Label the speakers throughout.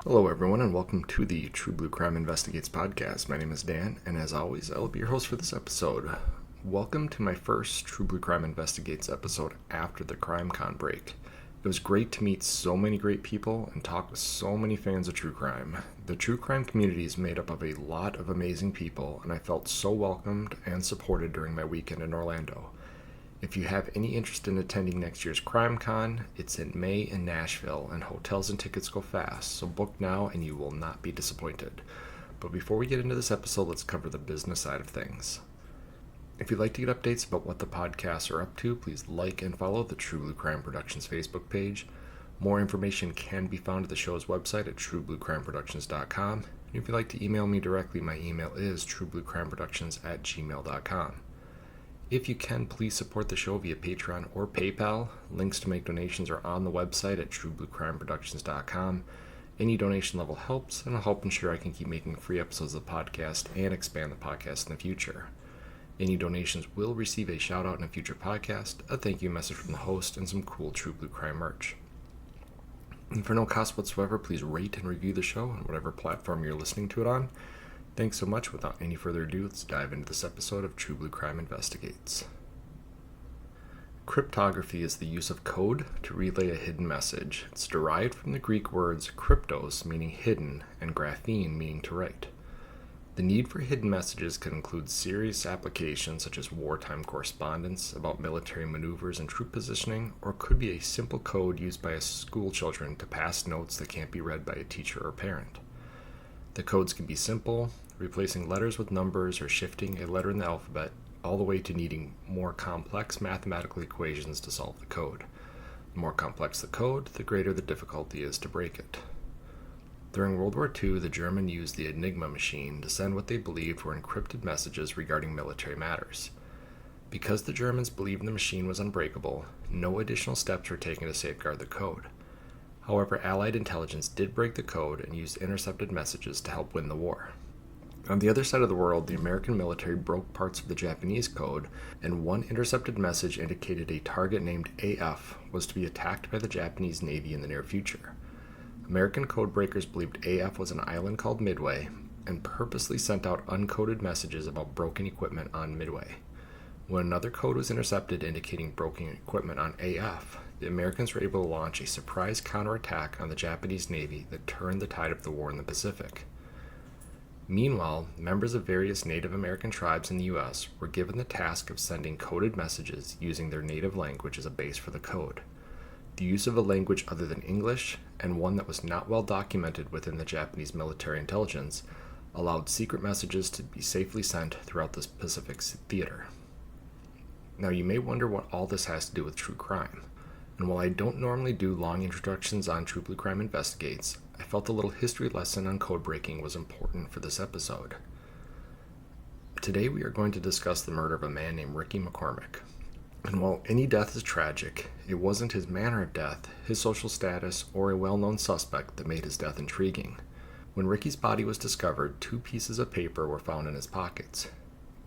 Speaker 1: Hello, everyone, and welcome to the True Blue Crime Investigates podcast. My name is Dan, and as always, I will be your host for this episode. Welcome to my first True Blue Crime Investigates episode after the CrimeCon break. It was great to meet so many great people and talk with so many fans of true crime. The true crime community is made up of a lot of amazing people, and I felt so welcomed and supported during my weekend in Orlando. If you have any interest in attending next year's CrimeCon, it's in May in Nashville, and hotels and tickets go fast, so book now and you will not be disappointed. But before we get into this episode, let's cover the business side of things. If you'd like to get updates about what the podcasts are up to, please like and follow the True Blue Crime Productions Facebook page. More information can be found at the show's website at truebluecrimeproductions.com. And if you'd like to email me directly, my email is truebluecrimeproductions@gmail.com. If you can, please support the show via Patreon or PayPal. Links to make donations are on the website at truebluecrimeproductions.com. Any donation level helps, and will help ensure I can keep making free episodes of the podcast and expand the podcast in the future. Any donations will receive a shout out in a future podcast, a thank you message from the host, and some cool True Blue Crime merch. And for no cost whatsoever, please rate and review the show on whatever platform you're listening to it on. Thanks so much. Without any further ado, let's dive into this episode of True Blue Crime Investigates. Cryptography is the use of code to relay a hidden message. It's derived from the Greek words kryptos, meaning hidden, and graphene, meaning to write. The need for hidden messages can include serious applications such as wartime correspondence about military maneuvers and troop positioning, or could be a simple code used by school children to pass notes that can't be read by a teacher or parent. The codes can be simple, replacing letters with numbers or shifting a letter in the alphabet, all the way to needing more complex mathematical equations to solve the code. The more complex the code, the greater the difficulty is to break it. During World War II, the Germans used the Enigma machine to send what they believed were encrypted messages regarding military matters. Because the Germans believed the machine was unbreakable, no additional steps were taken to safeguard the code. However, Allied intelligence did break the code and used intercepted messages to help win the war. On the other side of the world, the American military broke parts of the Japanese code, and one intercepted message indicated a target named AF was to be attacked by the Japanese Navy in the near future. American code breakers believed AF was an island called Midway, and purposely sent out uncoded messages about broken equipment on Midway. When another code was intercepted indicating broken equipment on AF, the Americans were able to launch a surprise counterattack on the Japanese Navy that turned the tide of the war in the Pacific. Meanwhile, members of various Native American tribes in the U.S. were given the task of sending coded messages using their native language as a base for the code. The use of a language other than English, and one that was not well documented within the Japanese military intelligence, allowed secret messages to be safely sent throughout the Pacific theater. Now, you may wonder what all this has to do with true crime. And while I don't normally do long introductions on True Blue Crime Investigates, I felt a little history lesson on code breaking was important for this episode. Today we are going to discuss the murder of a man named Ricky McCormick. And while any death is tragic, it wasn't his manner of death, his social status, or a well-known suspect that made his death intriguing. When Ricky's body was discovered, 2 pieces of paper were found in his pockets.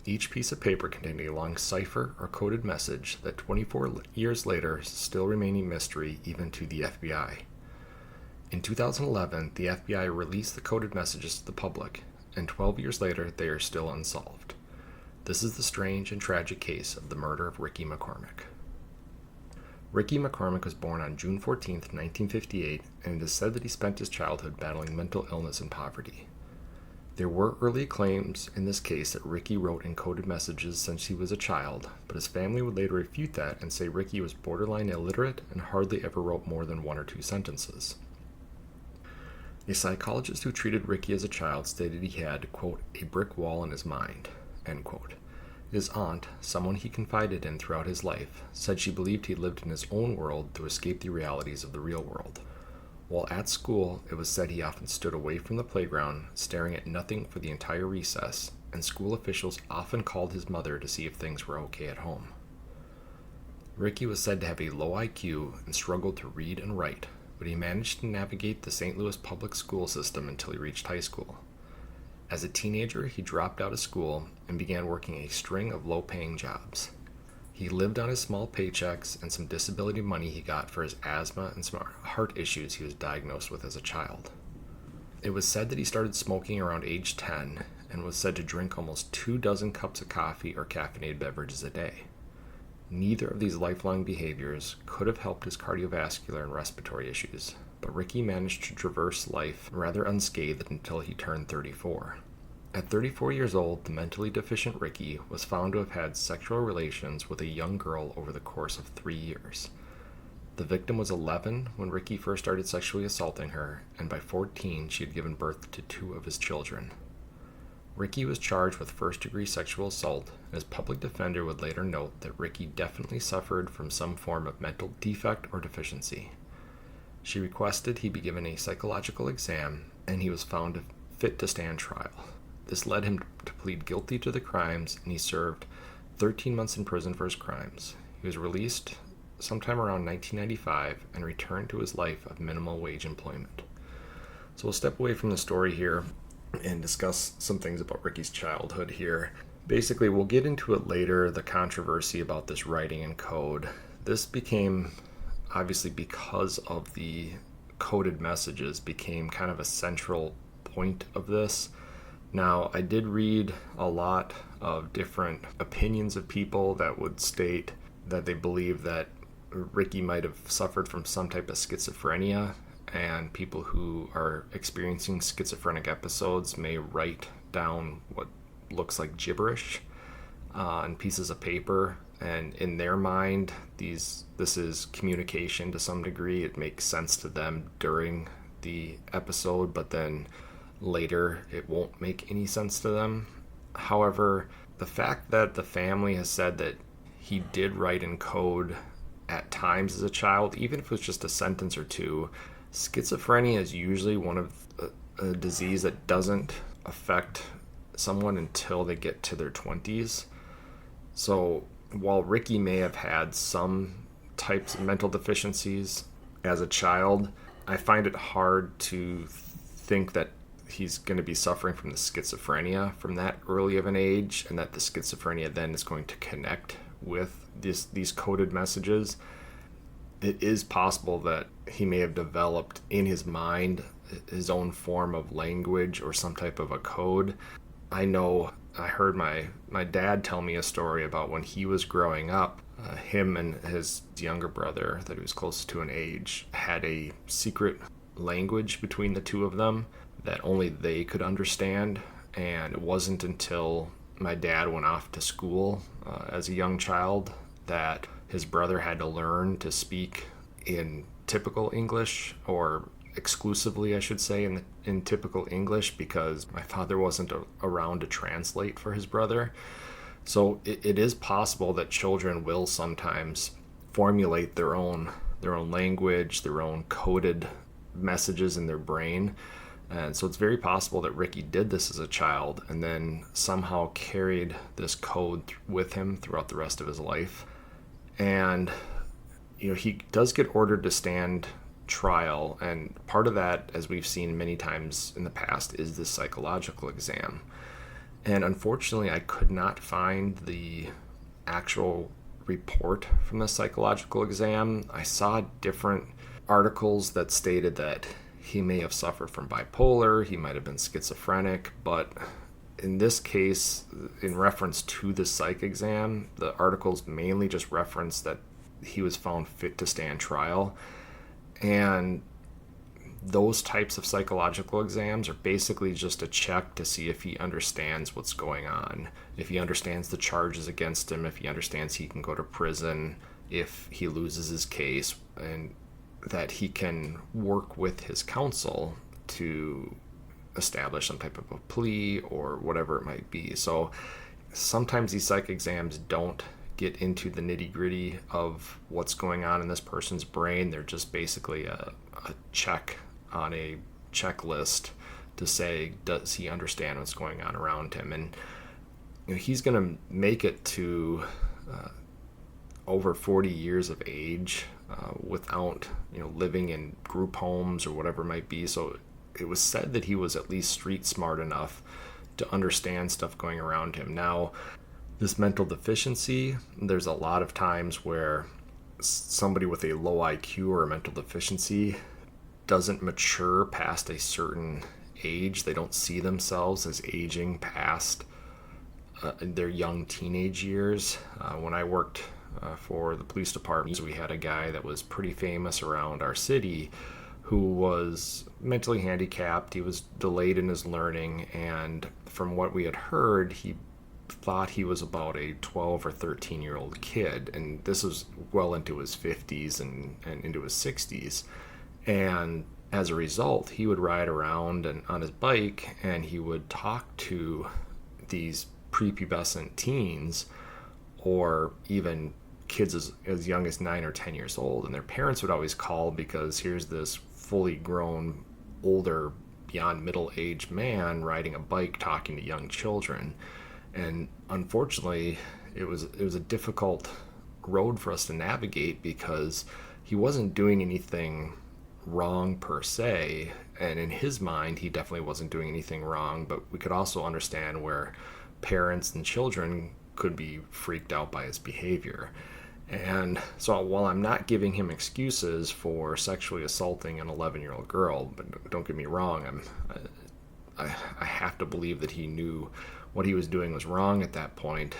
Speaker 1: Each piece of paper contained a long cipher or coded message that 24 years later still remain a mystery even to the FBI. In 2011, the FBI released the coded messages to the public, and 12 years later they are still unsolved. This is the strange and tragic case of the murder of Ricky McCormick. Ricky McCormick was born on June 14, 1958, and it is said that he spent his childhood battling mental illness and poverty. There were early claims in this case that Ricky wrote encoded messages since he was a child, but his family would later refute that and say Ricky was borderline illiterate and hardly ever wrote more than 1 or 2 sentences. A psychologist who treated Ricky as a child stated he had, quote, a brick wall in his mind, end quote. His aunt, someone he confided in throughout his life, said she believed he lived in his own world to escape the realities of the real world. While at school, it was said he often stood away from the playground, staring at nothing for the entire recess, and school officials often called his mother to see if things were okay at home. Ricky was said to have a low IQ and struggled to read and write, but he managed to navigate the St. Louis public school system until he reached high school. As a teenager, he dropped out of school and began working a string of low-paying jobs. He lived on his small paychecks and some disability money he got for his asthma and some heart issues he was diagnosed with as a child. It was said that he started smoking around age 10 and was said to drink almost 24 cups of coffee or caffeinated beverages a day. Neither of these lifelong behaviors could have helped his cardiovascular and respiratory issues, but Ricky managed to traverse life rather unscathed until he turned 34. At 34 years old, the mentally deficient Ricky was found to have had sexual relations with a young girl over the course of 3 years. The victim was 11 when Ricky first started sexually assaulting her, and by 14 she had given birth to 2 of his children. Ricky was charged with first-degree sexual assault, and his public defender would later note that Ricky definitely suffered from some form of mental defect or deficiency. She requested he be given a psychological exam, and he was found fit to stand trial. This led him to plead guilty to the crimes, and he served 13 months in prison for his crimes. He was released sometime around 1995 and returned to his life of minimal wage employment. So we'll step away from the story here and discuss some things about Ricky's childhood here. Basically, we'll get into it later, the controversy about this writing and code. This became, obviously because of the coded messages, became kind of a central point of this. Now, I did read a lot of different opinions of people that would state that they believe that Ricky might have suffered from some type of schizophrenia, and people who are experiencing schizophrenic episodes may write down what looks like gibberish on pieces of paper, and in their mind this is communication to some degree. It makes sense to them during the episode, but then later it won't make any sense to them. However, the fact that the family has said that he did write in code at times as a child, even if it was just a sentence or two, schizophrenia is usually one of a disease that doesn't affect someone until they get to their 20s. So while Ricky may have had some types of mental deficiencies as a child, I find it hard to think that he's going to be suffering from the schizophrenia from that early of an age, and that the schizophrenia then is going to connect with these coded messages. It is possible that he may have developed in his mind his own form of language or some type of a code. I know I heard my dad tell me a story about when he was growing up, him and his younger brother that he was close to in age had a secret language between the two of them that only they could understand. And it wasn't until my dad went off to school as a young child that his brother had to learn to speak in typical English, or exclusively, I should say, in typical English, because my father wasn't around to translate for his brother. So it is possible that children will sometimes formulate their own language, their own coded messages in their brain. And so it's very possible that Ricky did this as a child and then somehow carried this code with him throughout the rest of his life. And he does get ordered to stand trial, and part of that, as we've seen many times in the past, is this psychological exam. And unfortunately, I could not find the actual report from the psychological exam. I saw different articles that stated that he may have suffered from bipolar, he might have been schizophrenic, but in this case, in reference to the psych exam, the articles mainly just reference that he was found fit to stand trial. And those types of psychological exams are basically just a check to see if he understands what's going on, if he understands the charges against him, if he understands he can go to prison if he loses his case, and that he can work with his counsel to establish some type of a plea or whatever it might be. So sometimes these psych exams don't get into the nitty-gritty of what's going on in this person's brain. They're just basically a check on a checklist to say, does he understand what's going on around him? And he's going to make it to over 40 years of age without living in group homes or whatever it might be. So it was said that he was at least street smart enough to understand stuff going around him. Now, this mental deficiency, there's a lot of times where somebody with a low IQ or a mental deficiency doesn't mature past a certain age. They don't see themselves as aging past their young teenage years. When I worked for the police department, we had a guy that was pretty famous around our city who was mentally handicapped. He was delayed in his learning, and from what we had heard, he thought he was about a 12 or 13-year-old kid, and this was well into his 50s and into his 60s. And as a result, he would ride around and on his bike, and he would talk to these prepubescent teens, or even kids as young as 9 or 10 years old. And their parents would always call because here's this fully grown, older, beyond middle-aged man riding a bike talking to young children. And unfortunately, it was a difficult road for us to navigate because he wasn't doing anything wrong per se, and in his mind he definitely wasn't doing anything wrong, but we could also understand where parents and children could be freaked out by his behavior. And so while I'm not giving him excuses for sexually assaulting an 11-year-old girl, but don't get me wrong, I have to believe that he knew what he was doing was wrong at that point.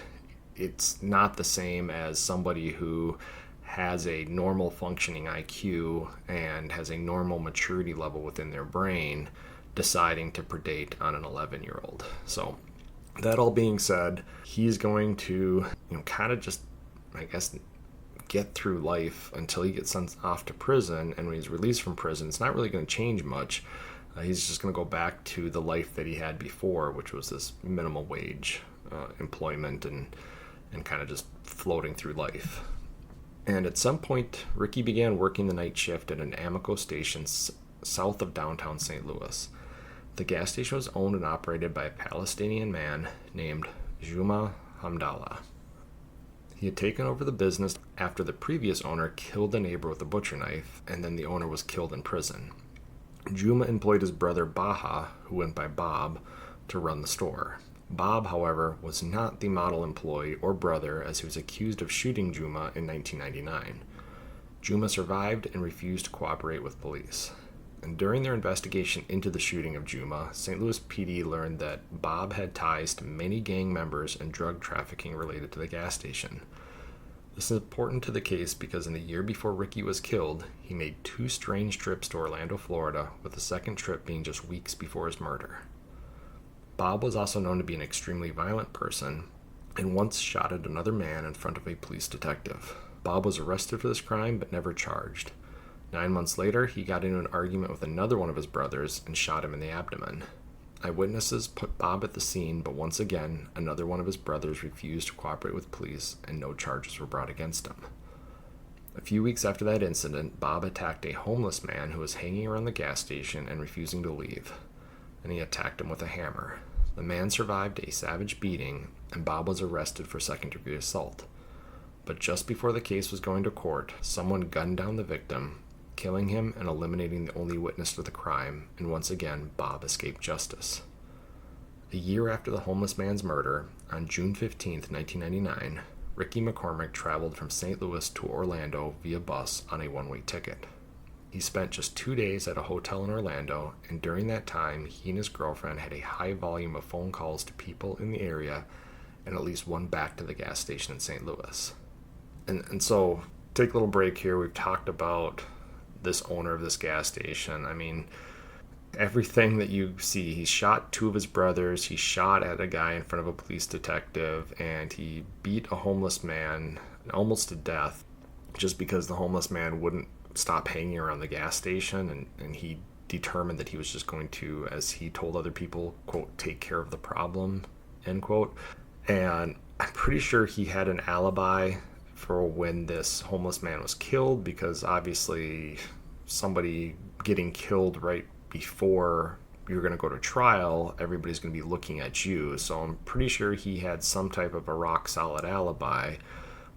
Speaker 1: It's not the same as somebody who has a normal functioning IQ and has a normal maturity level within their brain deciding to predate on an 11-year-old. So that all being said, he's going to, kind of just, I guess, get through life until he gets sent off to prison. And when he's released from prison, it's not really going to change much. He's just going to go back to the life that he had before, which was this minimal wage employment and kind of just floating through life. And at some point, Ricky began working the night shift at an Amoco station south of downtown St. Louis. The gas station was owned and operated by a Palestinian man named Juma Hamdallah. He had taken over the business after the previous owner killed a neighbor with a butcher knife, and then the owner was killed in prison. Juma employed his brother Baha, who went by Bob, to run the store. Bob, however, was not the model employee or brother, as he was accused of shooting Juma in 1999. Juma survived and refused to cooperate with police. And during their investigation into the shooting of Juma, St. Louis PD learned that Bob had ties to many gang members and drug trafficking related to the gas station. This is important to the case because in the year before Ricky was killed, he made 2 strange trips to Orlando, Florida, with the second trip being just weeks before his murder. Bob was also known to be an extremely violent person and once shot at another man in front of a police detective. Bob was arrested for this crime but never charged. 9 months later, he got into an argument with another one of his brothers and shot him in the abdomen. Eyewitnesses put Bob at the scene, but once again, another one of his brothers refused to cooperate with police and no charges were brought against him. A few weeks after that incident, Bob attacked a homeless man who was hanging around the gas station and refusing to leave, and he attacked him with a hammer. The man survived a savage beating, and Bob was arrested for second-degree assault. But just before the case was going to court, someone gunned down the victim, killing him and eliminating the only witness to the crime, and once again, Bob escaped justice. A year after the homeless man's murder, on June 15, 1999, Ricky McCormick traveled from St. Louis to Orlando via bus on a one-way ticket. He spent just 2 days at a hotel in Orlando, and during that time, he and his girlfriend had a high volume of phone calls to people in the area and at least one back to the gas station in St. Louis. And so, take a little break here. We've talked about this owner of this gas station. I mean, everything that you see, he shot 2 of his brothers, he shot at a guy in front of a police detective, and he beat a homeless man almost to death just because the homeless man wouldn't stop hanging around the gas station, and he determined that he was just going to, as he told other people, quote, take care of the problem, end quote. And I'm pretty sure he had an alibi for when this homeless man was killed, because obviously somebody getting killed right before you're going to go to trial, everybody's going to be looking at you. So I'm pretty sure he had some type of a rock solid alibi,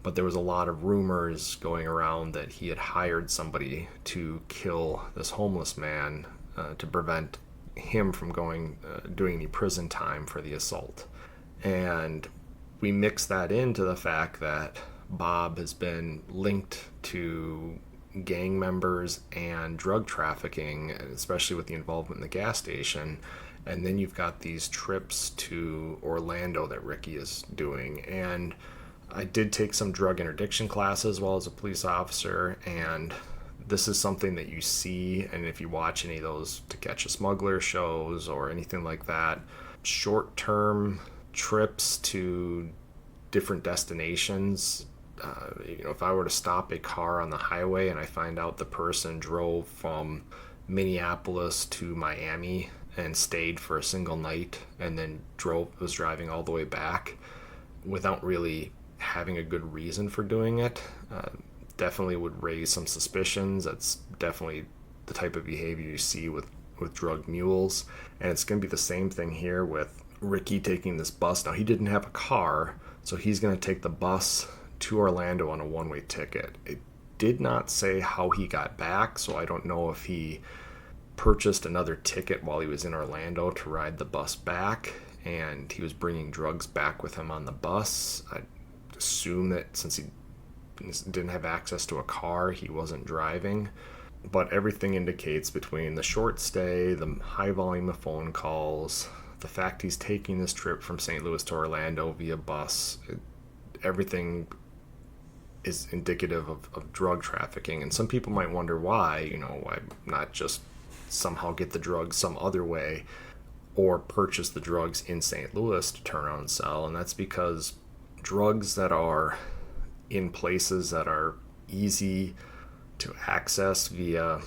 Speaker 1: but there was a lot of rumors going around that he had hired somebody to kill this homeless man to prevent him from doing any prison time for the assault. And we mix that into the fact that Bob has been linked to gang members and drug trafficking, especially with the involvement in the gas station. And then you've got these trips to Orlando that Ricky is doing. And I did take some drug interdiction classes while as a police officer, and this is something that you see, and if you watch any of those To Catch a Smuggler shows or anything like that, short-term trips to different destinations. If I were to stop a car on the highway and I find out the person drove from Minneapolis to Miami and stayed for a single night and then was driving all the way back without really having a good reason for doing it, definitely would raise some suspicions. That's definitely the type of behavior you see with drug mules. And it's going to be the same thing here with Ricky taking this bus. Now, he didn't have a car, so he's going to take the bus to Orlando on a one-way ticket. It did not say how he got back, so I don't know if he purchased another ticket while he was in Orlando to ride the bus back, and he was bringing drugs back with him on the bus. I assume that since he didn't have access to a car, he wasn't driving. But everything indicates, between the short stay, the high volume of phone calls, the fact he's taking this trip from St. Louis to Orlando via bus, everything is indicative of drug trafficking. And some people might wonder why not just somehow get the drugs some other way or purchase the drugs in St. Louis to turn around and sell. And that's because drugs that are in places that are easy to access via,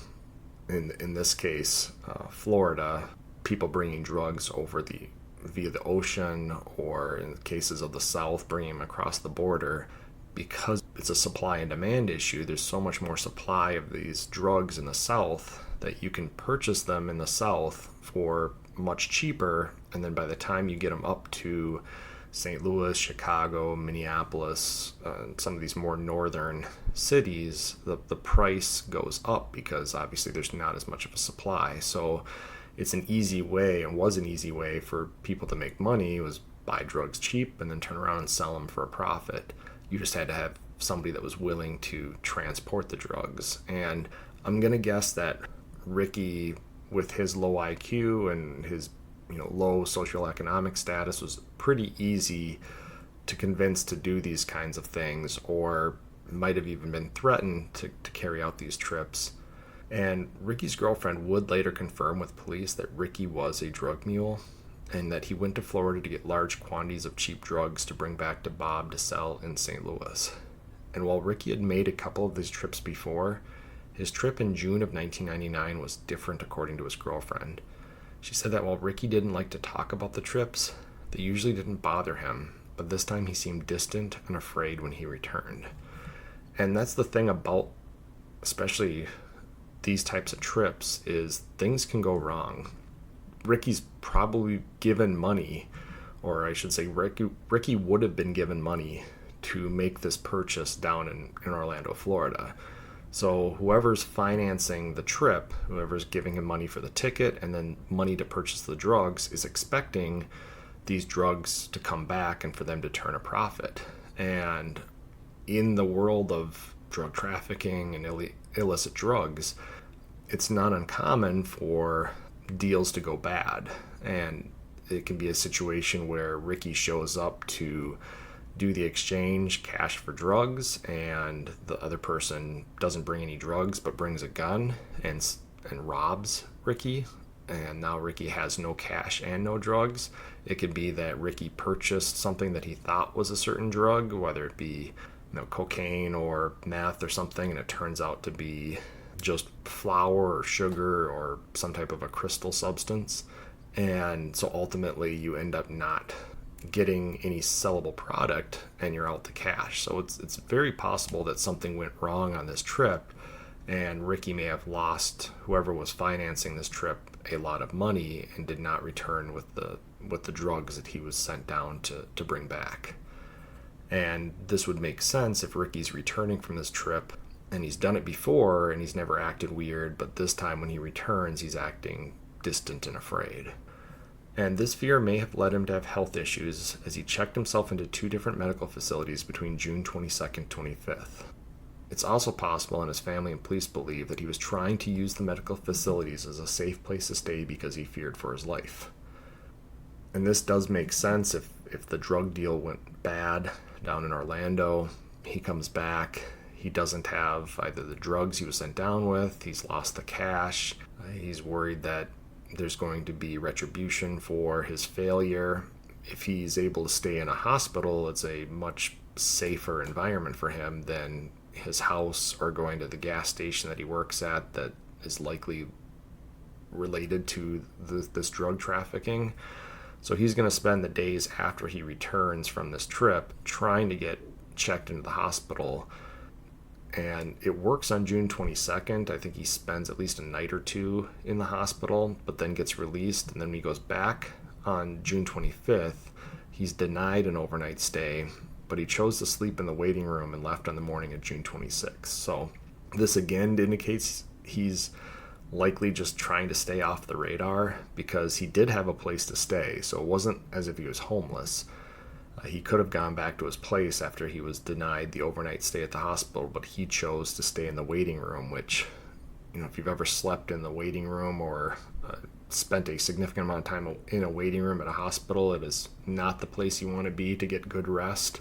Speaker 1: in this case, Florida, people bringing drugs via the ocean, or in cases of the South, bringing them across the border. Because it's a supply and demand issue, there's so much more supply of these drugs in the South that you can purchase them in the South for much cheaper, and then by the time you get them up to St. Louis, Chicago, Minneapolis, some of these more northern cities, the price goes up because obviously there's not as much of a supply. So it's an easy way, and was an easy way for people to make money, was buy drugs cheap and then turn around and sell them for a profit. You just had to have somebody that was willing to transport the drugs. And I'm going to guess that Ricky, with his low IQ and his low socioeconomic status, was pretty easy to convince to do these kinds of things, or might have even been threatened to carry out these trips. And Ricky's girlfriend would later confirm with police that Ricky was a drug mule, and that he went to Florida to get large quantities of cheap drugs to bring back to Bob to sell in St. Louis. And while Ricky had made a couple of these trips before, his trip in June of 1999 was different, according to his girlfriend. She said that while Ricky didn't like to talk about the trips, they usually didn't bother him, but this time he seemed distant and afraid when he returned. And that's the thing about especially these types of trips, is things can go wrong. Ricky's probably given money, or I should say Ricky would have been given money to make this purchase down in Orlando, Florida. So whoever's financing the trip, whoever's giving him money for the ticket and then money to purchase the drugs, is expecting these drugs to come back and for them to turn a profit. And in the world of drug trafficking and illicit drugs, it's not uncommon for deals to go bad. And it can be a situation where Ricky shows up to do the exchange, cash for drugs, and the other person doesn't bring any drugs but brings a gun and robs Ricky, and now Ricky has no cash and no drugs. It could be that Ricky purchased something that he thought was a certain drug, whether it be cocaine or meth or something, and it turns out to be just flour or sugar or some type of a crystal substance. And so ultimately you end up not getting any sellable product and you're out the cash. So it's very possible that something went wrong on this trip, and Ricky may have lost, whoever was financing this trip, a lot of money and did not return with the drugs that he was sent down to bring back. And this would make sense if Ricky's returning from this trip, and he's done it before and he's never acted weird, but this time when he returns, he's acting distant and afraid. And this fear may have led him to have health issues, as he checked himself into 2 different medical facilities between June 22nd and 25th. It's also possible, and his family and police believe, that he was trying to use the medical facilities as a safe place to stay because he feared for his life. And this does make sense if the drug deal went bad down in Orlando. He comes back. He doesn't have either the drugs he was sent down with. He's lost the cash. He's worried that there's going to be retribution for his failure. If he's able to stay in a hospital, it's a much safer environment for him than his house or going to the gas station that he works at that is likely related to this drug trafficking. So he's going to spend the days after he returns from this trip trying to get checked into the hospital. And it works on June 22nd. I think he spends at least a night or two in the hospital, but then gets released. And then when he goes back on June 25th, he's denied an overnight stay, but he chose to sleep in the waiting room and left on the morning of June 26th. So this again indicates he's likely just trying to stay off the radar, because he did have a place to stay. So it wasn't as if he was homeless. He could have gone back to his place after he was denied the overnight stay at the hospital, but he chose to stay in the waiting room, which, if you've ever slept in the waiting room or spent a significant amount of time in a waiting room at a hospital, it is not the place you want to be to get good rest.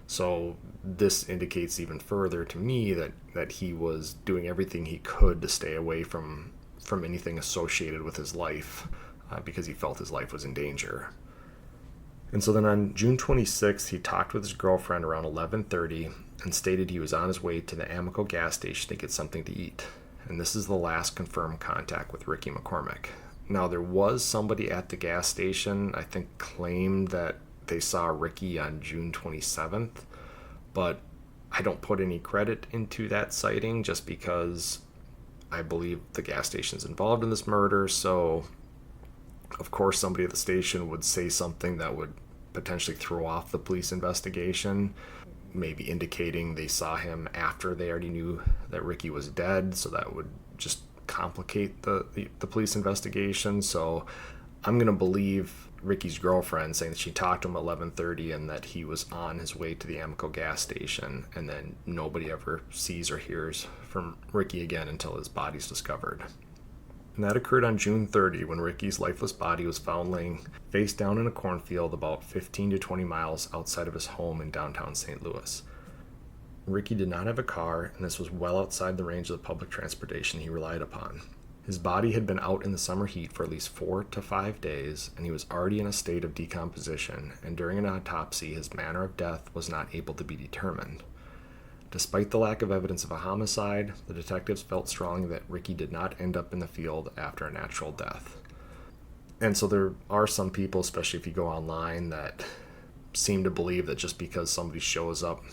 Speaker 1: So this indicates even further to me that he was doing everything he could to stay away from anything associated with his life, because he felt his life was in danger. And so then on June 26th, he talked with his girlfriend around 11:30 and stated he was on his way to the Amoco gas station to get something to eat. And this is the last confirmed contact with Ricky McCormick. Now, there was somebody at the gas station, I think, claimed that they saw Ricky on June 27th, but I don't put any credit into that sighting just because I believe the gas station's involved in this murder. So, of course, somebody at the station would say something that would potentially throw off the police investigation, maybe indicating they saw him after they already knew that Ricky was dead, so that would just complicate the police investigation. So I'm going to believe Ricky's girlfriend saying that she talked to him at 11:30 and that he was on his way to the Amoco gas station, and then nobody ever sees or hears from Ricky again until his body's discovered. And that occurred on June 30, when Ricky's lifeless body was found laying face down in a cornfield about 15 to 20 miles outside of his home in downtown St. Louis. Ricky did not have a car, and this was well outside the range of the public transportation he relied upon. His body had been out in the summer heat for at least 4 to 5 days, and he was already in a state of decomposition, and during an autopsy, his manner of death was not able to be determined. Despite the lack of evidence of a homicide, the detectives felt strongly that Ricky did not end up in the field after a natural death. And so there are some people, especially if you go online, that seem to believe that just because somebody shows up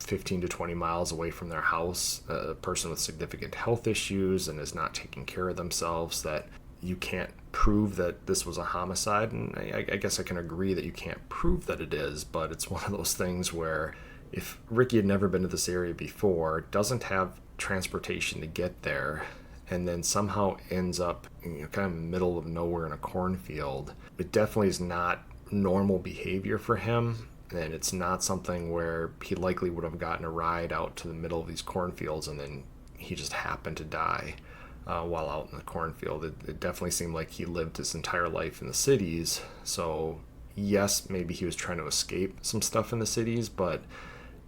Speaker 1: 15 to 20 miles away from their house, a person with significant health issues and is not taking care of themselves, that you can't prove that this was a homicide. And I guess I can agree that you can't prove that it is, but it's one of those things where if Ricky had never been to this area before, doesn't have transportation to get there, and then somehow ends up kind of in the middle of nowhere in a cornfield, it definitely is not normal behavior for him. And it's not something where he likely would have gotten a ride out to the middle of these cornfields and then he just happened to die while out in the cornfield. It definitely seemed like he lived his entire life in the cities. So yes, maybe he was trying to escape some stuff in the cities, but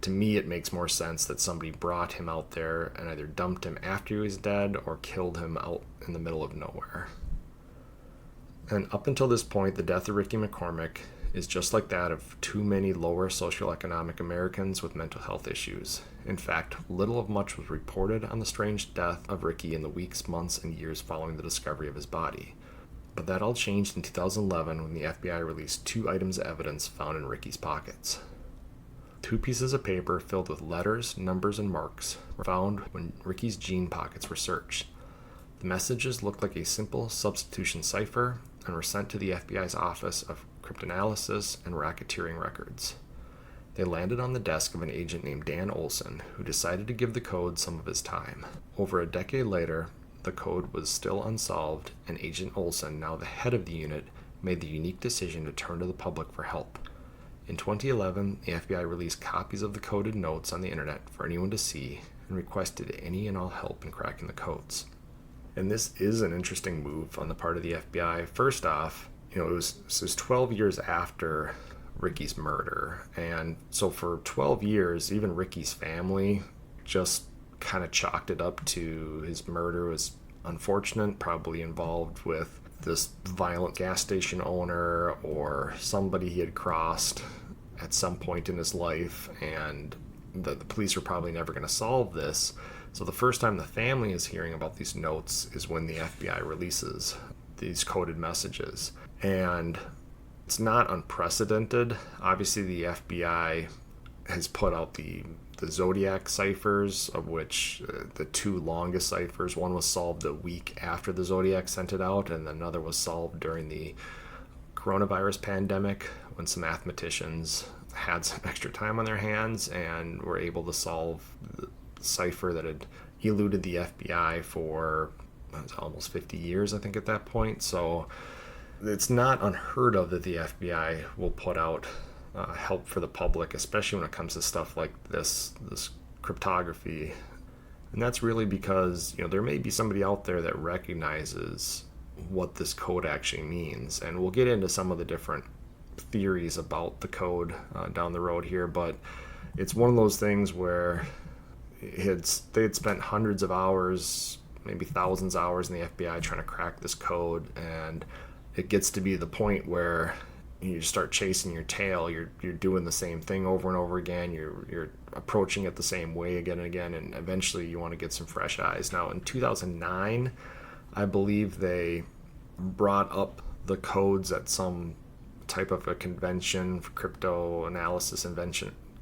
Speaker 1: to me it makes more sense that somebody brought him out there and either dumped him after he was dead or killed him out in the middle of nowhere. And up until this point, the death of Ricky McCormick is just like that of too many lower socioeconomic Americans with mental health issues. In fact, little of much was reported on the strange death of Ricky in the weeks, months, and years following the discovery of his body. But that all changed in 2011 when the FBI released 2 items of evidence found in Ricky's pockets. 2 pieces of paper filled with letters, numbers, and marks were found when Ricky's jean pockets were searched. The messages looked like a simple substitution cipher and were sent to the FBI's Office of Cryptanalysis and Racketeering Records. They landed on the desk of an agent named Dan Olson, who decided to give the code some of his time. Over a decade later, the code was still unsolved, and Agent Olson, now the head of the unit, made the unique decision to turn to the public for help. In 2011, the FBI released copies of the coded notes on the internet for anyone to see, and requested any and all help in cracking the codes. And this is an interesting move on the part of the FBI. First off, it was 12 years after Ricky's murder. And so for 12 years, even Ricky's family just kind of chalked it up to his murder was unfortunate, probably involved with this violent gas station owner or somebody he had crossed at some point in his life, and the police were probably never going to solve this. So the first time the family is hearing about these notes is when the FBI releases these coded messages. And it's not unprecedented. Obviously, the FBI has put out the Zodiac ciphers, of which the two longest ciphers, one was solved a week after the Zodiac sent it out, and another was solved during the coronavirus pandemic when some mathematicians had some extra time on their hands and were able to solve the cipher that had eluded the FBI for almost 50 years, I think, at that point. So it's not unheard of that the FBI will put out help for the public, especially when it comes to stuff like this cryptography. And that's really because there may be somebody out there that recognizes what this code actually means, and we'll get into some of the different theories about the code down the road here. But it's one of those things where they had spent hundreds of hours, maybe thousands of hours in the FBI trying to crack this code, and it gets to be the point where you start chasing your tail. You're doing the same thing over and over again. You're approaching it the same way again and again, and eventually you want to get some fresh eyes. Now, in 2009, I believe they brought up the codes at some type of a convention, for crypto analysis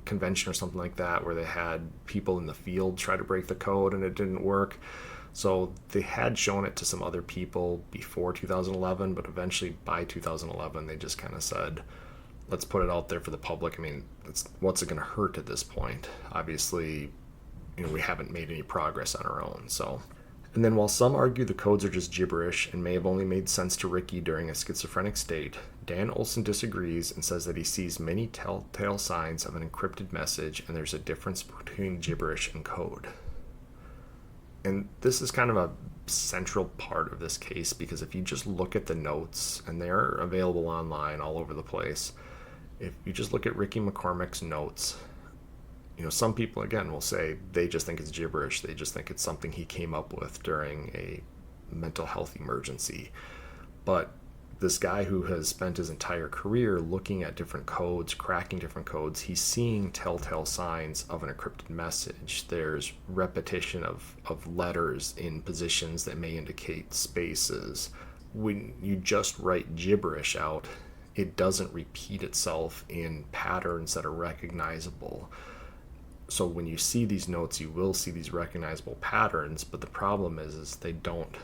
Speaker 1: convention or something like that, where they had people in the field try to break the code and it didn't work. So they had shown it to some other people before 2011, but eventually by 2011 they just kind of said, let's put it out there for the public. I mean, what's it going to hurt at this point? Obviously, we haven't made any progress on our own. So, and then while some argue the codes are just gibberish and may have only made sense to Ricky during a schizophrenic state, Dan Olson disagrees and says that he sees many telltale signs of an encrypted message, and there's a difference between gibberish and code. And this is kind of a central part of this case, because if you just look at the notes, and they're available online all over the place, if you just look at Ricky McCormick's notes, some people, again, will say they just think it's gibberish. They just think it's something he came up with during a mental health emergency. But this guy who has spent his entire career looking at different codes, cracking different codes, he's seeing telltale signs of an encrypted message. There's repetition of letters in positions that may indicate spaces. When you just write gibberish out, it doesn't repeat itself in patterns that are recognizable. So when you see these notes, you will see these recognizable patterns, but the problem is they don't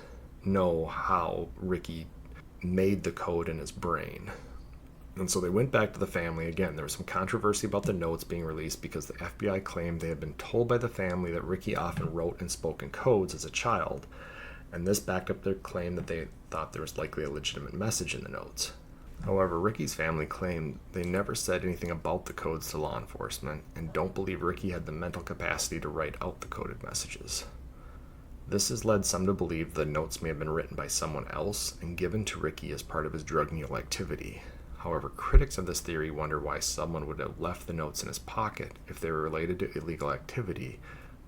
Speaker 1: know how Ricky made the code in his brain. And so they went back to the family. Again, there was some controversy about the notes being released because the FBI claimed they had been told by the family that Ricky often wrote and spoke in codes as a child, and this backed up their claim that they thought there was likely a legitimate message in the notes. However, Ricky's family claimed they never said anything about the codes to law enforcement and don't believe Ricky had the mental capacity to write out the coded messages. This has led some to believe the notes may have been written by someone else and given to Ricky as part of his drug mule activity. However, critics of this theory wonder why someone would have left the notes in his pocket if they were related to illegal activity,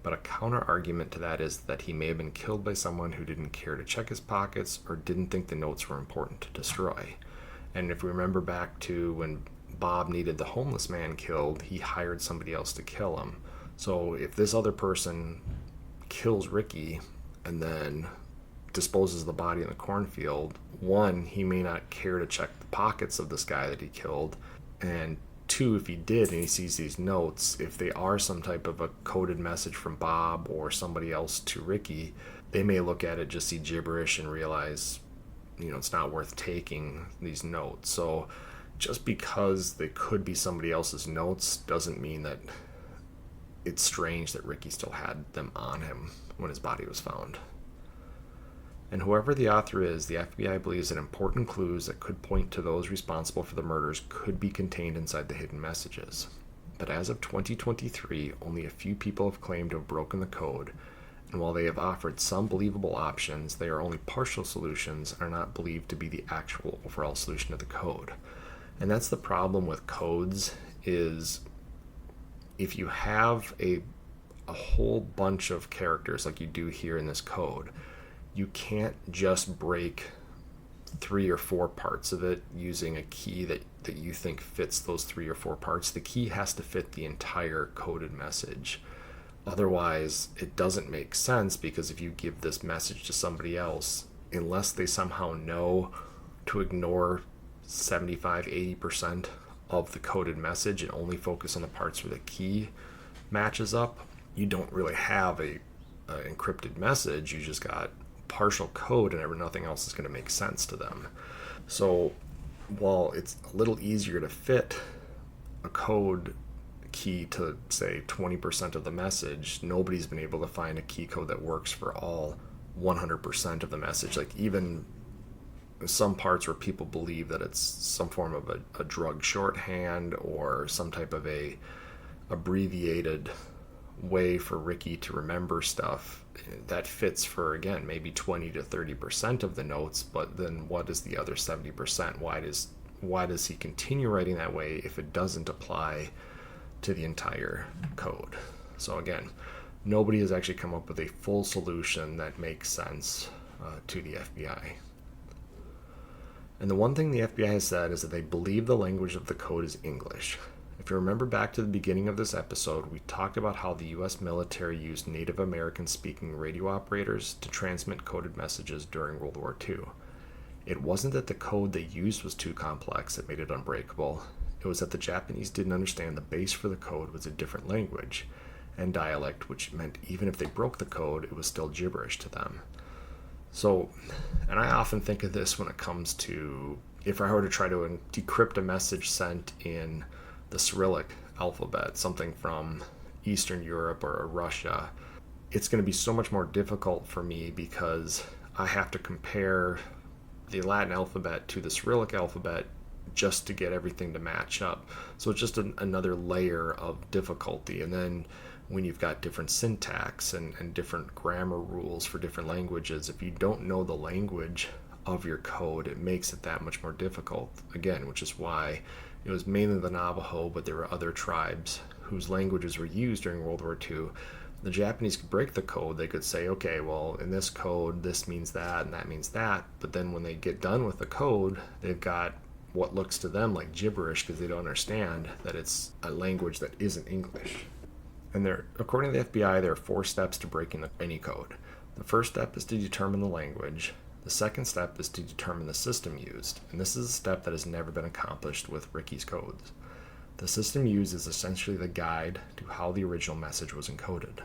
Speaker 1: but a counter-argument to that is that he may have been killed by someone who didn't care to check his pockets or didn't think the notes were important to destroy. And if we remember back to when Bob needed the homeless man killed, he hired somebody else to kill him. So if this other person kills Ricky and then disposes of the body in the cornfield, one, he may not care to check the pockets of this guy that he killed, and two, if he did and he sees these notes, if they are some type of a coded message from Bob or somebody else to Ricky, they may look at it, just see gibberish and realize, it's not worth taking these notes. So just because they could be somebody else's notes doesn't mean that it's strange that Ricky still had them on him when his body was found. And whoever the author is, the FBI believes that important clues that could point to those responsible for the murders could be contained inside the hidden messages. but as of 2023, only a few people have claimed to have broken the code, and while they have offered some believable options, they are only partial solutions and are not believed to be the actual overall solution to the code. And that's the problem with codes, is if you have a whole bunch of characters like you do here in this code, you can't just break 3 or 4 parts of it using a key that you think fits those 3 or 4 parts. The key has to fit the entire coded message. Otherwise, it doesn't make sense, because if you give this message to somebody else, unless they somehow know to ignore 75-80% of the coded message and only focus on the parts where the key matches up, you don't really have a encrypted message. You just got partial code, and nothing else is going to make sense to them. So while it's a little easier to fit a code key to, say, 20% of the message, nobody's been able to find a key code that works for all 100% of the message. Like, even some parts where people believe that it's some form of a drug shorthand or some type of a abbreviated way for Ricky to remember stuff, that fits for, again, maybe 20 to 30% of the notes, but then what is the other 70%? Why does he continue writing that way if it doesn't apply to the entire code? So again, nobody has actually come up with a full solution that makes sense to the FBI. And the one thing the FBI has said is that they believe the language of the code is English. If you remember back to the beginning of this episode, we talked about how the U.S. military used Native American speaking radio operators to transmit coded messages during World War II. It wasn't that the code they used was too complex that made it unbreakable. It was that the Japanese didn't understand the base for the code was a different language and dialect, which meant even if they broke the code, it was still gibberish to them. So, and I often think of this when it comes to, if I were to try to decrypt a message sent in the Cyrillic alphabet, something from Eastern Europe or Russia, it's going to be so much more difficult for me because I have to compare the Latin alphabet to the Cyrillic alphabet just to get everything to match up. So it's just another layer of difficulty. And then when you've got different syntax and different grammar rules for different languages, if you don't know the language of your code, it makes it that much more difficult. Again, which is why it was mainly the Navajo, but there were other tribes whose languages were used during World War II. The Japanese could break the code. They could say, okay, well, in this code, this means that and that means that. But then when they get done with the code, they've got what looks to them like gibberish because they don't understand that it's a language that isn't English. And according to the FBI, there are 4 steps to breaking any code. The first step is to determine the language. The second step is to determine the system used, and this is a step that has never been accomplished with Ricky's codes. The system used is essentially the guide to how the original message was encoded.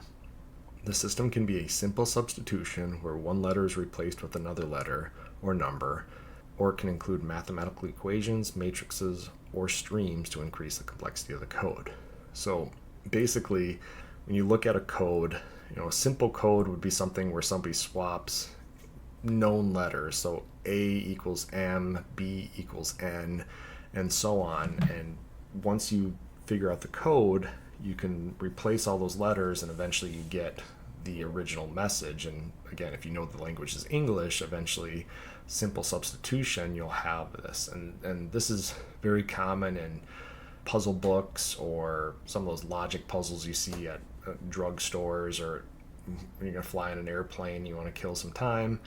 Speaker 1: The system can be a simple substitution where one letter is replaced with another letter or number, or it can include mathematical equations, matrices, or streams to increase the complexity of the code. So basically, when you look at a code, a simple code would be something where somebody swaps known letters, so A equals M, B equals N, and so on. And once you figure out the code, you can replace all those letters and eventually you get the original message. And again, if you know the language is English, eventually simple substitution, you'll have this. And this is very common in puzzle books or some of those logic puzzles you see at drugstores, or when you're going to fly in an airplane, you want to kill some time.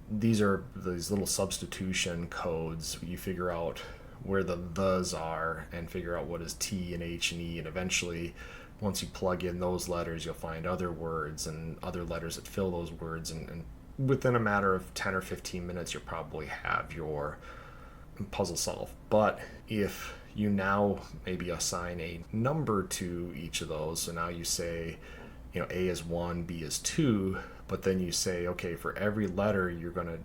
Speaker 1: These are these little substitution codes. You figure out where the thes are and figure out what is T and H and E, and eventually once you plug in those letters, you'll find other words and other letters that fill those words, and within a matter of 10 or 15 minutes you'll probably have your puzzle solved. But if you now maybe assign a number to each of those, so now you say A is 1, B is 2, but then you say, okay, for every letter you're going to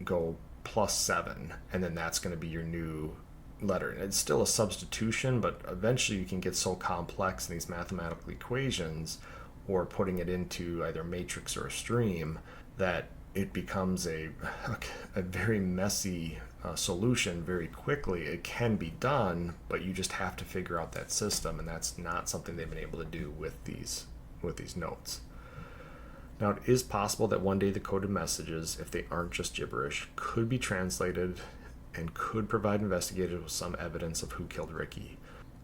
Speaker 1: go plus 7, and then that's going to be your new letter. And it's still a substitution, but eventually you can get so complex in these mathematical equations or putting it into either a matrix or a stream that it becomes a very messy solution very quickly. It can be done, but you just have to figure out that system, and that's not something they've been able to do with these notes. Now, it is possible that one day the coded messages, if they aren't just gibberish, could be translated and could provide investigators with some evidence of who killed Ricky.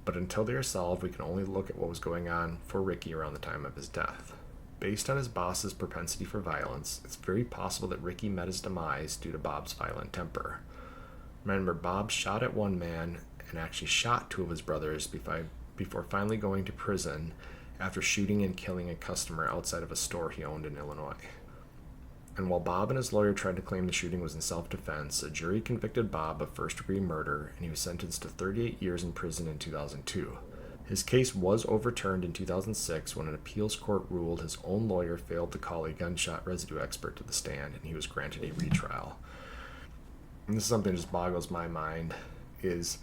Speaker 1: But until they are solved, we can only look at what was going on for Ricky around the time of his death. Based on his boss's propensity for violence, it's very possible that Ricky met his demise due to Bob's violent temper. Remember, Bob shot at one man and actually shot two of his brothers before finally going to prison after shooting and killing a customer outside of a store he owned in Illinois. And while Bob and his lawyer tried to claim the shooting was in self-defense, a jury convicted Bob of first-degree murder, and he was sentenced to 38 years in prison in 2002. His case was overturned in 2006 when an appeals court ruled his own lawyer failed to call a gunshot residue expert to the stand, and he was granted a retrial. And this is something that just boggles my mind, is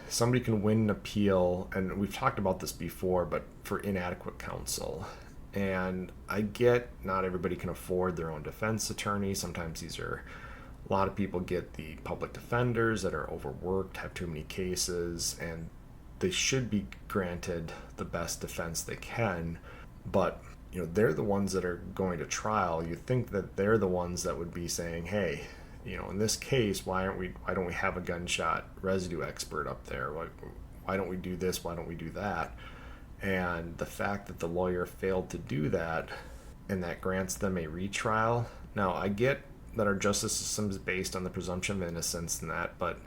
Speaker 1: somebody can win an appeal, and we've talked about this before, but for inadequate counsel. And I get not everybody can afford their own defense attorney. Sometimes a lot of people get the public defenders that are overworked, have too many cases, and they should be granted the best defense they can. But they're the ones that are going to trial. You think that they're the ones that would be saying, hey, in this case, why don't we have a gunshot residue expert up there? Why don't we do this? Why don't we do that? And the fact that the lawyer failed to do that, and that grants them a retrial. Now, I get that our justice system is based on the presumption of innocence and that, but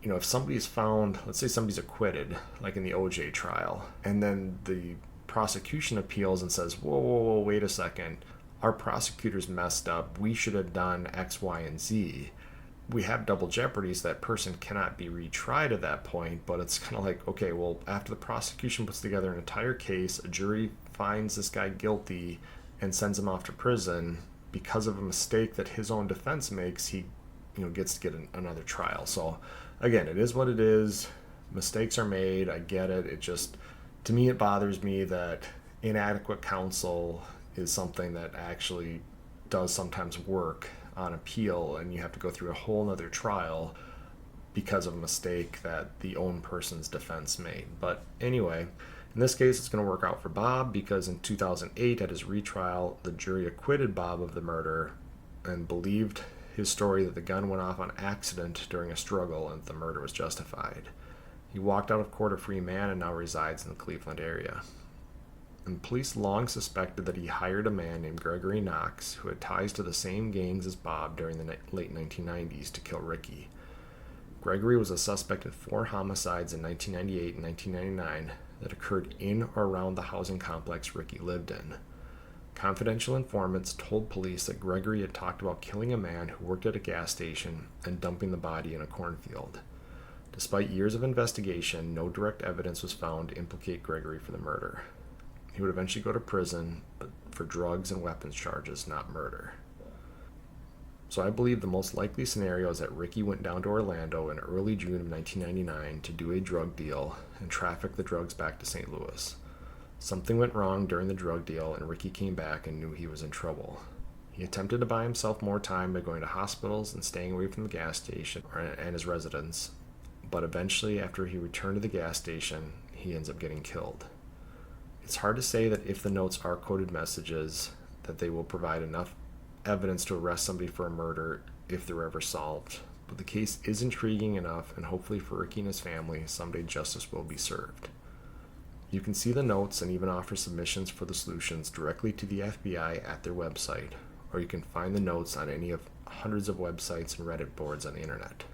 Speaker 1: if somebody's found, let's say somebody's acquitted, like in the OJ trial, and then the prosecution appeals and says, whoa, wait a second, our prosecutors messed up, we should have done X, Y, and Z. We have double jeopardy, so that person cannot be retried at that point, but it's kind of like, okay, well, after the prosecution puts together an entire case, a jury finds this guy guilty and sends him off to prison because of a mistake that his own defense makes, he gets to get another trial. So again, it is what it is. Mistakes are made. I get it. It just, to me, it bothers me that inadequate counsel is something that actually does sometimes work on appeal, and you have to go through a whole nother trial because of a mistake that the own person's defense made. But anyway, in this case, it's going to work out for Bob because in 2008, at his retrial, the jury acquitted Bob of the murder and believed his story that the gun went off on accident during a struggle and the murder was justified. He walked out of court a free man and now resides in the Cleveland area. And police long suspected that he hired a man named Gregory Knox, who had ties to the same gangs as Bob during the late 1990s, to kill Ricky. Gregory was a suspect in 4 homicides in 1998 and 1999 that occurred in or around the housing complex Ricky lived in. Confidential informants told police that Gregory had talked about killing a man who worked at a gas station and dumping the body in a cornfield. Despite years of investigation, no direct evidence was found to implicate Gregory for the murder. He would eventually go to prison, but for drugs and weapons charges, not murder. So I believe the most likely scenario is that Ricky went down to Orlando in early June of 1999 to do a drug deal and traffic the drugs back to St. Louis. Something went wrong during the drug deal, and Ricky came back and knew he was in trouble. He attempted to buy himself more time by going to hospitals and staying away from the gas station and his residence, but eventually, after he returned to the gas station, he ends up getting killed. It's hard to say that if the notes are coded messages, that they will provide enough evidence to arrest somebody for a murder if they're ever solved. But the case is intriguing enough, and hopefully for Ricky and his family, someday justice will be served. You can see the notes and even offer submissions for the solutions directly to the FBI at their website, or you can find the notes on any of hundreds of websites and Reddit boards on the internet.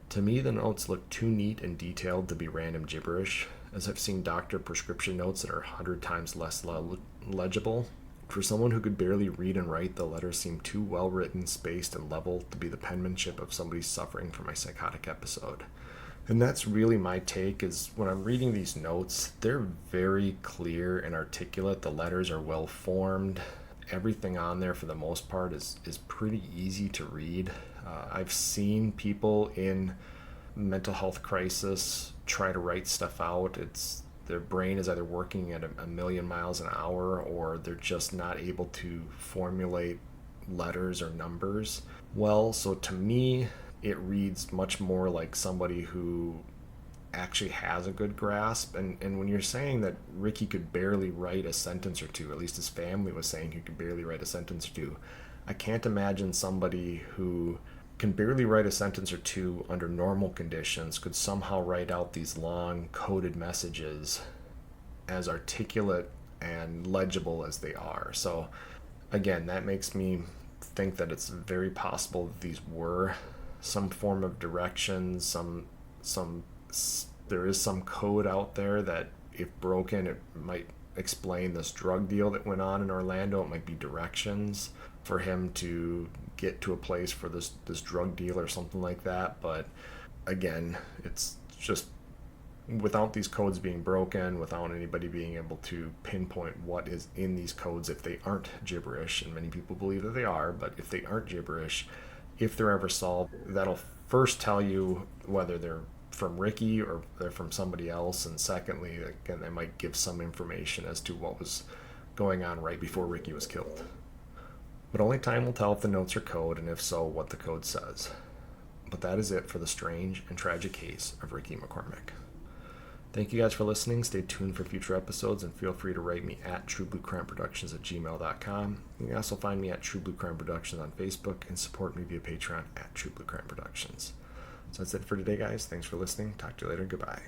Speaker 1: To me, the notes look too neat and detailed to be random gibberish, as I've seen doctor prescription notes that are 100 times less legible. For someone who could barely read and write, the letters seem too well written, spaced, and level to be the penmanship of somebody suffering from a psychotic episode. And that's really my take, is when I'm reading these notes, they're very clear and articulate. The letters are well formed. Everything on there, for the most part, is pretty easy to read. I've seen people in mental health crisis try to write stuff out. Their brain is either working at a million miles an hour, or they're just not able to formulate letters or numbers well. So to me, it reads much more like somebody who actually has a good grasp. And when you're saying that Ricky could barely write a sentence or two, at least his family was saying he could barely write a sentence or two, I can't imagine somebody who can barely write a sentence or two under normal conditions could somehow write out these long coded messages as articulate and legible as they are. So again, that makes me think that it's very possible that these were some form of directions, some there is some code out there that, if broken, it might explain this drug deal that went on in Orlando. It might be directions for him to get to a place for this drug deal or something like that. But again, it's just, without these codes being broken, without anybody being able to pinpoint what is in these codes, if they aren't gibberish, and many people believe that they are, but if they aren't gibberish, if they're ever solved, that'll first tell you whether they're from Ricky or they're from somebody else, and secondly, again, they might give some information as to what was going on right before Ricky was killed. But only time will tell if the notes are code, and if so, what the code says. But that is it for the strange and tragic case of Ricky McCormick. Thank you guys for listening. Stay tuned for future episodes, and feel free to write me at truebluecrimeproductions@gmail.com. You can also find me at True Blue Crime Productions on Facebook and support me via Patreon at True Blue Crime Productions. So that's it for today, guys. Thanks for listening. Talk to you later. Goodbye.